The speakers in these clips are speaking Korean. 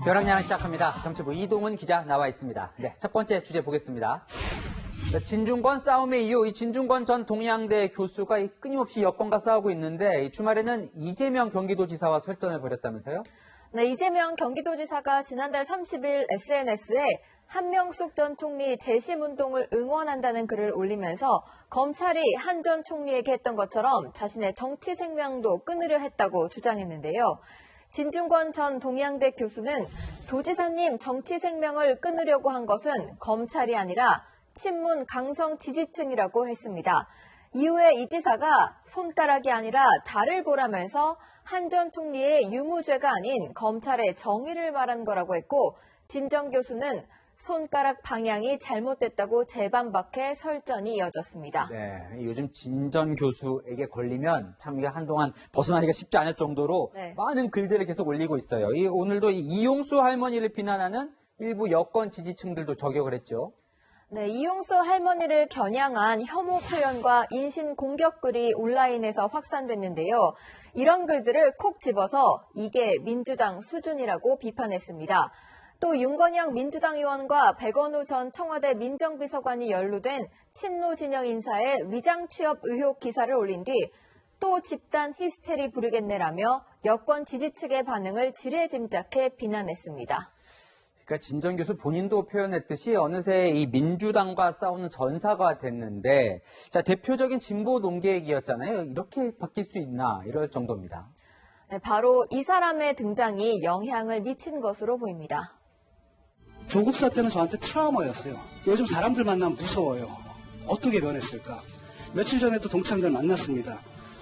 벼랑야랑 시작합니다. 정치부 이동훈 기자 나와 있습니다. 네, 첫 번째 주제 보겠습니다. 진중권 싸움의 이유, 이 진중권 전 동양대 교수가 끊임없이 여권과 싸우고 있는데 주말에는 이재명 경기도지사와 설전을 벌였다면서요? 네, 이재명 경기도지사가 지난달 30일 SNS에 한명숙 전 총리 재심운동을 응원한다는 글을 올리면서 검찰이 한 전 총리에게 했던 것처럼 자신의 정치 생명도 끊으려 했다고 주장했는데요. 진중권 전 동양대 교수는 도지사님 정치 생명을 끊으려고 한 것은 검찰이 아니라 친문 강성 지지층이라고 했습니다. 이후에 이 지사가 손가락이 아니라 달을 보라면서 한 전 총리의 유무죄가 아닌 검찰의 정의를 말한 거라고 했고, 진 전 교수는 손가락 방향이 잘못됐다고 재반박해 설전이 이어졌습니다. 네, 요즘 진 전 교수에게 걸리면 참 이게 한동안 벗어나기가 쉽지 않을 정도로 많은 글들을 계속 올리고 있어요. 오늘도 이용수 할머니를 비난하는 일부 여권 지지층들도 저격을 했죠. 네, 이용수 할머니를 겨냥한 혐오 표현과 인신 공격글이 온라인에서 확산됐는데요. 이런 글들을 콕 집어서 이게 민주당 수준이라고 비판했습니다. 또 윤건영 민주당 의원과 백원우 전 청와대 민정비서관이 연루된 친노 진영 인사의 위장 취업 의혹 기사를 올린 뒤 또 집단 히스테리 부르겠네라며 여권 지지 측의 반응을 지레짐작해 비난했습니다. 그러니까 진 전 교수 본인도 표현했듯이 어느새 이 민주당과 싸우는 전사가 됐는데, 자, 대표적인 진보 농객이었잖아요. 이렇게 바뀔 수 있나 이럴 정도입니다. 네, 바로 이 사람의 등장이 영향을 미친 것으로 보입니다. 조국 사태는 저한테 트라우마였어요. 요즘 사람들 만나면 무서워요. 어떻게 변했을까? 며칠 전에도 동창들 만났습니다.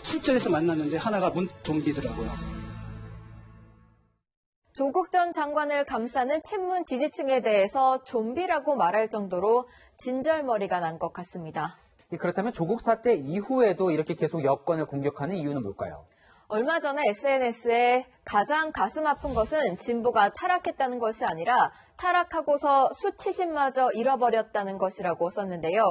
술자리에서 만났는데 하나가 좀비더라고요. 조국 전 장관을 감싸는 친문 지지층에 대해서 좀비라고 말할 정도로 진절머리가 난 것 같습니다. 그렇다면 조국 사태 이후에도 이렇게 계속 여권을 공격하는 이유는 뭘까요? 얼마 전에 SNS에 가장 가슴 아픈 것은 진보가 타락했다는 것이 아니라 타락하고서 수치심마저 잃어버렸다는 것이라고 썼는데요.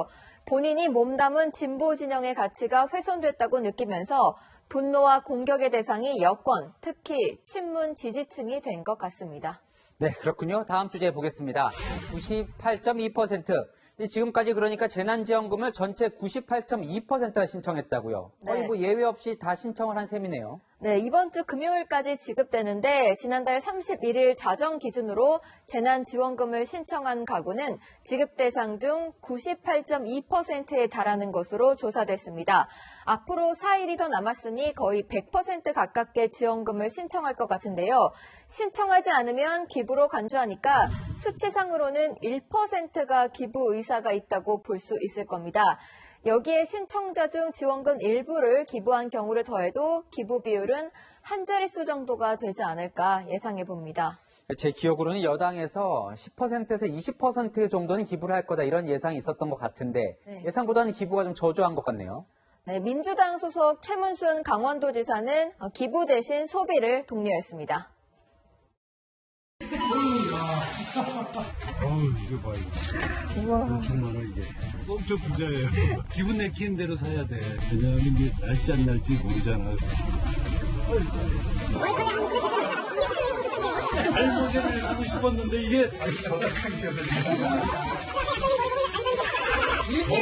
본인이 몸담은 진보 진영의 가치가 훼손됐다고 느끼면서 분노와 공격의 대상이 여권, 특히 친문 지지층이 된 것 같습니다. 네, 그렇군요. 다음 주제 보겠습니다. 98.2%. 지금까지 그러니까 재난지원금을 전체 98.2%가 신청했다고요. 거의 뭐 예외 없이 다 신청을 한 셈이네요. 네, 이번 주 금요일까지 지급되는데 지난달 31일 자정 기준으로 재난지원금을 신청한 가구는 지급 대상 중 98.2%에 달하는 것으로 조사됐습니다. 앞으로 4일이 더 남았으니 거의 100% 가깝게 지원금을 신청할 것 같은데요. 신청하지 않으면 기부로 간주하니까 수치상으로는 1%가 기부 의사가 있다고 볼 수 있을 겁니다. 여기에 신청자 중 지원금 일부를 기부한 경우를 더해도 기부 비율은 한 자릿수 정도가 되지 않을까 예상해 봅니다. 제 기억으로는 여당에서 10%에서 20% 정도는 기부를 할 거다 이런 예상이 있었던 것 같은데 예상보다는 기부가 좀 저조한 것 같네요. 네, 민주당 소속 최문순 강원도지사는 기부 대신 소비를 독려했습니다. 이거 봐, 이거. 엄청 많아, 이게. 엄청 부자예요. 기분 내키는 대로 사야 돼. 왜냐하면 이게 날지 안 날지 모르잖아. 알모제를 사고 싶었는데 이게 더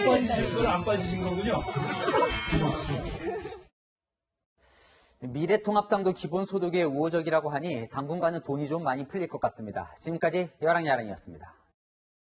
빠지신 건 안 빠지신 거군요. 미래통합당도 기본소득에 우호적이라고 하니 당분간은 돈이 좀 많이 풀릴 것 같습니다. 지금까지 여랑야랑이었습니다.